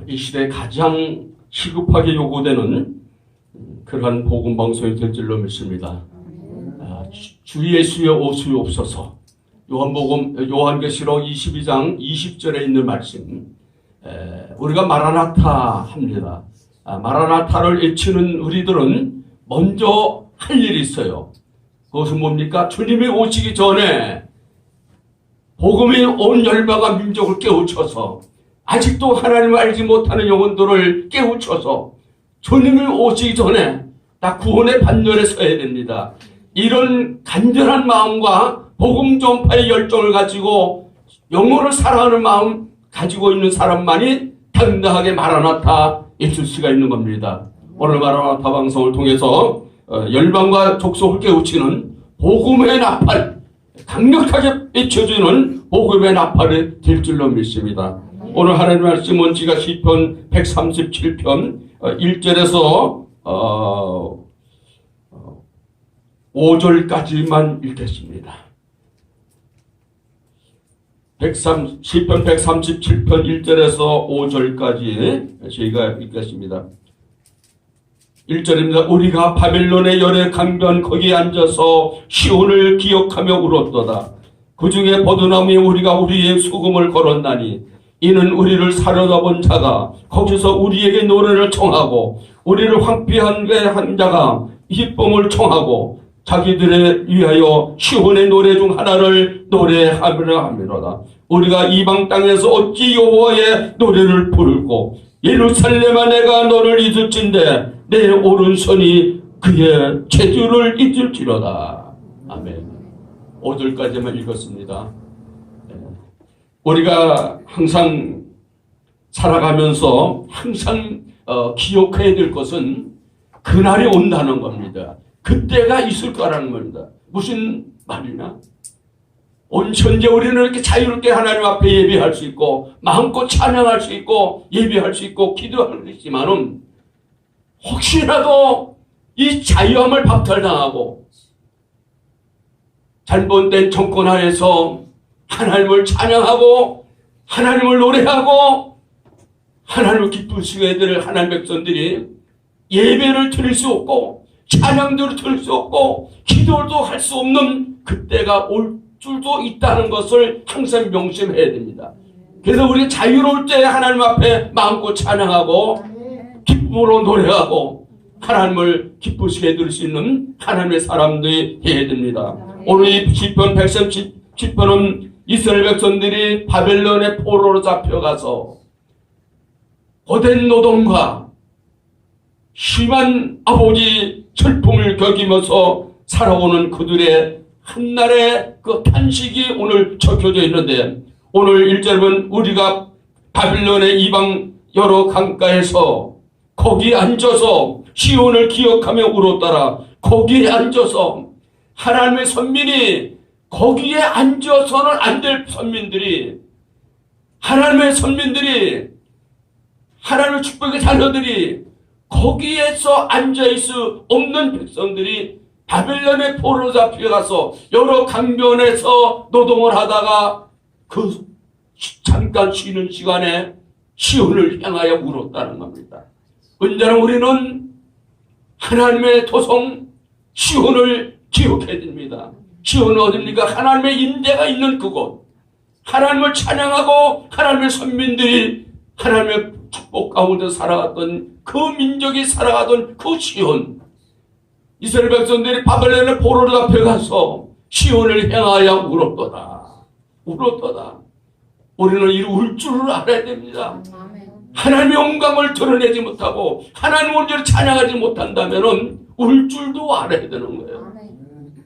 이 시대에 가장 시급하게 요구되는 그러한 복음 방송이 될 줄로 믿습니다. 주 예수여 오시옵소서. 요한계시록 22장 20절에 있는 말씀, 우리가 마라나타 합니다. 마라나타를 외치는 우리들은 먼저 할 일이 있어요. 그것은 뭡니까? 주님이 오시기 전에 복음이 온 열방과 민족을 깨우쳐서 아직도 하나님을 알지 못하는 영혼들을 깨우쳐서 주님이 오시기 전에 다 구원의 반열에 서야 됩니다. 이런 간절한 마음과 복음 전파의 열정을 가지고 영혼을 사랑하는 마음 가지고 있는 사람만이 당당하게 마라나타 있을 수가 있는 겁니다. 오늘 마라나타 방송을 통해서 열방과 족속을 깨우치는 복음의 나팔, 강력하게 외쳐주는 복음의 나팔이 될 줄로 믿습니다. 오늘 하나님의 말씀은 제가 시편 137편 1절에서 5절까지만 읽겠습니다. 시편 137편 1절에서 5절까지 저희가 읽겠습니다. 1절입니다. 우리가 바벨론의 열의 강변 거기에 앉아서 시온을 기억하며 울었도다. 그 중에 버드나무에 우리가 우리의 수금을 걸었나니 이는 우리를 사로잡은 자가 거기서 우리에게 노래를 청하고 우리를 황폐하게 한 자가 기쁨을 청하고 자기들에 위하여 시온의 노래 중 하나를 노래하리라 하미로다. 우리가 이방 땅에서 어찌 여호와의 노래를 부르고 예루살렘아 내가 너를 잊을진데 내 오른손이 그의 재주를 잊을지로다. 아멘. 5절까지만 읽었습니다. 우리가 항상 살아가면서 항상 기억해야 될 것은 그날이 온다는 겁니다. 그때가 있을 거라는 겁니다. 무슨 말이냐? 온 현재 우리는 이렇게 자유롭게 하나님 앞에 예배할 수 있고 마음껏 찬양할 수 있고 예배할 수 있고 기도할 수 있지만은 혹시라도 이 자유함을 박탈당하고 잘못된 정권 하에서 하나님을 찬양하고 하나님을 노래하고 하나님을 기쁘시게 될 하나님 백성들이 예배를 드릴 수 없고 찬양들을 드릴 수 없고 기도도 할 수 없는 그때가 올 줄도 있다는 것을 항상 명심해야 됩니다. 그래서 우리가 자유로울 때 하나님 앞에 마음껏 찬양하고 기쁨으로 노래하고 하나님을 기쁘시게 해드릴 수 있는 하나님의 사람들이 해야 됩니다. 오늘 이 시편 137편은 이스라엘 백성들이 바벨론의 포로로 잡혀가서 고된 노동과 심한 아버지 슬픔을 겪으면서 살아오는 그들의 한날의 그 탄식이 오늘 적혀져 있는데, 오늘 1절은 우리가 바빌론의 이방 여러 강가에서 거기 앉아서 시온을 기억하며 울었더라. 거기에 앉아서 하나님의 선민이 거기에 앉아서는 안 될 선민들이, 하나님의 선민들이, 하나님의 축복의 자녀들이 거기에서 앉아있을 수 없는 백성들이 바벨론의 포로로 잡혀가서 여러 강변에서 노동을 하다가 그 잠깐 쉬는 시간에 시온을 향하여 울었다는 겁니다. 언제나 우리는 하나님의 도성 시온을 기억해야 됩니다. 시온은 어딥니까? 하나님의 임재가 있는 그곳, 하나님을 찬양하고 하나님의 선민들이 하나님의 축복 가운데 살아갔던 그 민족이 살아가던 그 시온, 이스라엘 백성들이 바벨론의 포로로 잡혀가서 시온을 향하여 울었도다. 울었도다. 우리는 이 울 줄을 알아야 됩니다. 하나님의 영광을 드러내지 못하고 하나님 온전히 찬양하지 못한다면 울 줄도 알아야 되는 거예요.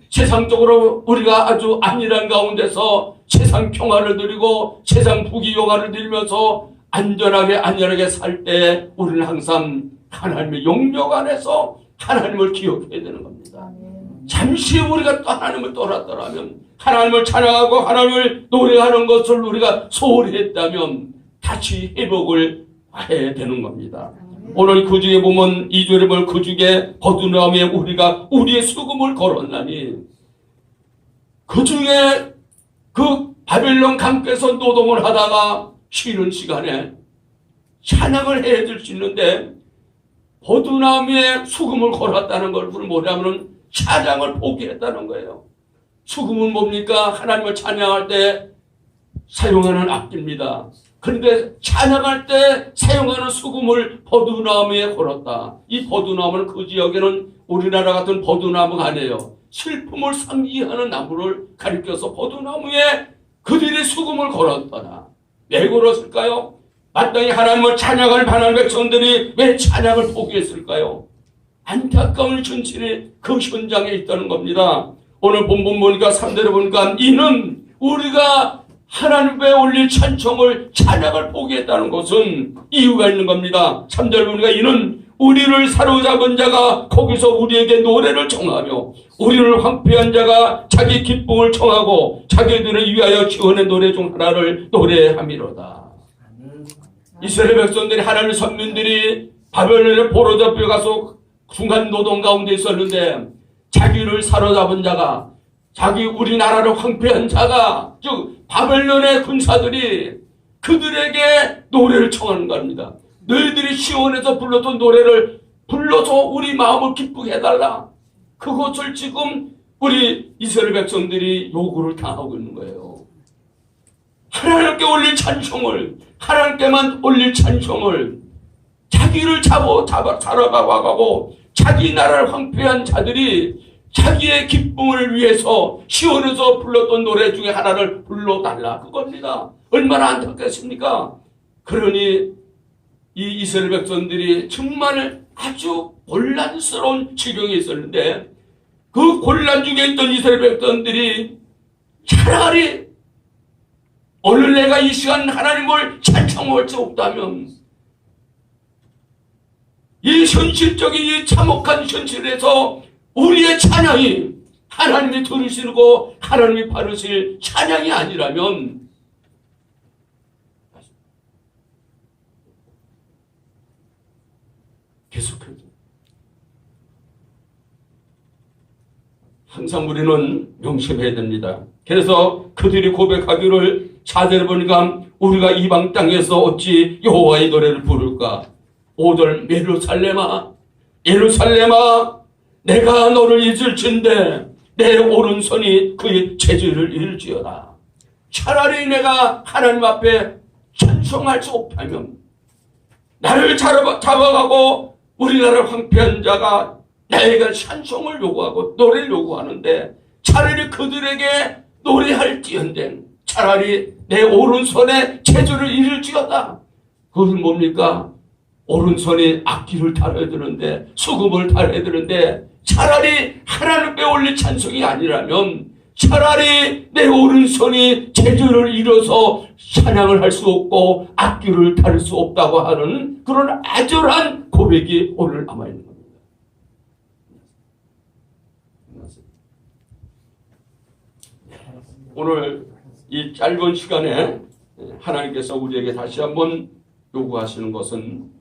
세상적으로 우리가 아주 안일한 가운데서 세상 평화를 누리고 세상 부귀영화를 누리면서 안전하게 살 때 우리는 항상 하나님의 영역 안에서 하나님을 기억해야 되는 겁니다. 잠시 우리가 또 하나님을 떠났더라면, 하나님을 찬양하고 하나님을 노래하는 것을 우리가 소홀히 했다면 다시 회복을 해야 되는 겁니다. 오늘 그 중에 보면 2절에 보면 그 중에 버드나무에 우리가 우리의 수금을 걸었나니, 그 중에 그 바벨론 강가에서 노동을 하다가 쉬는 시간에 찬양을 해야 될 수 있는데 버두나무에 수금을 걸었다는 걸 뭐냐면 찬양을 포기했다는 거예요. 수금은 뭡니까? 하나님을 찬양할 때 사용하는 악기입니다. 그런데 찬양할 때 사용하는 수금을 버두나무에 걸었다. 이 버두나무는 그 지역에는 우리나라 같은 버두나무가 아니에요. 슬픔을 상기하는 나무를 가리켜서 버두나무에 그들이 수금을 걸었다. 왜 걸었을까요? 마땅히 하나님을 찬양할 반한 백성들이 왜 찬양을 포기했을까요? 안타까운 현실이 그 현장에 있다는 겁니다. 오늘 본문 보니까 3절에 보니까 이는 우리가 하나님께 올릴 찬송을 찬양을 포기했다는 것은 이유가 있는 겁니다. 3절 보니까 이는 우리를 사로잡은 자가 거기서 우리에게 노래를 청하며 우리를 황폐한 자가 자기 기쁨을 청하고 자기들을 위하여 지원의 노래 중 하나를 노래함이로다. 이스라엘 백성들이 하나님의 선민들이 바벨론에 포로 잡혀가서 중간 노동 가운데 있었는데 자기를 사로잡은 자가 우리나라를 황폐한 자가 즉 바벨론의 군사들이 그들에게 노래를 청하는 겁니다. 너희들이 시온에서 불렀던 노래를 불러서 우리 마음을 기쁘게 해달라. 그것을 지금 우리 이스라엘 백성들이 요구를 당하고 있는 거예요. 하나님께 올릴 찬송을 하나님께만 올릴 찬송을 자기를 잡아가고 자기 나라를 황폐한 자들이 자기의 기쁨을 위해서 시온에서 불렀던 노래 중에 하나를 불러달라 그겁니다. 얼마나 안타깝습니까? 그러니 이 이스라엘 백성들이 정말 아주 곤란스러운 지경에 있었는데 그 곤란 중에 있던 이스라엘 백성들이 차라리 오늘 내가 이 시간 하나님을 찬송할 수 없다면 이 현실적인 이 참혹한 현실에서 우리의 찬양이 하나님이 들으시고 하나님이 받으실 찬양이 아니라면 계속해서 항상 우리는 명심해야 됩니다. 그래서 그들이 고백하기를 4절에 보니까 우리가 이방 땅에서 어찌 여호와의 노래를 부를까? 5절 예루살렘아 예루살렘아 내가 너를 잊을진대 내 오른손이 그의 재주를 잃을지어다. 차라리 내가 하나님 앞에 찬송할 수 없다면 나를 잡아가고 우리나라 황폐한 자가 나에게 찬송을 요구하고 노래를 요구하는데 차라리 그들에게 노래할지언정 차라리 내 오른손에 재주를 잃을지어다. 그것은 뭡니까? 오른손이 악기를 다뤄야 되는데 수금을 다뤄야 되는데 차라리 하나님께 올릴 찬송이 아니라면 차라리 내 오른손이 재주를 잃어서 찬양을 할 수 없고 악기를 다룰 수 없다고 하는 그런 애절한 고백이 오늘 남아있는 겁니다. 오늘 이 짧은 시간에 하나님께서 우리에게 다시 한번 요구하시는 것은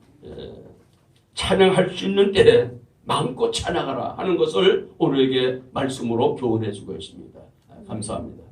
찬양할 수 있는 때에 마음껏 찬양하라 하는 것을 오늘에게 말씀으로 교훈해 주고 있습니다. 감사합니다.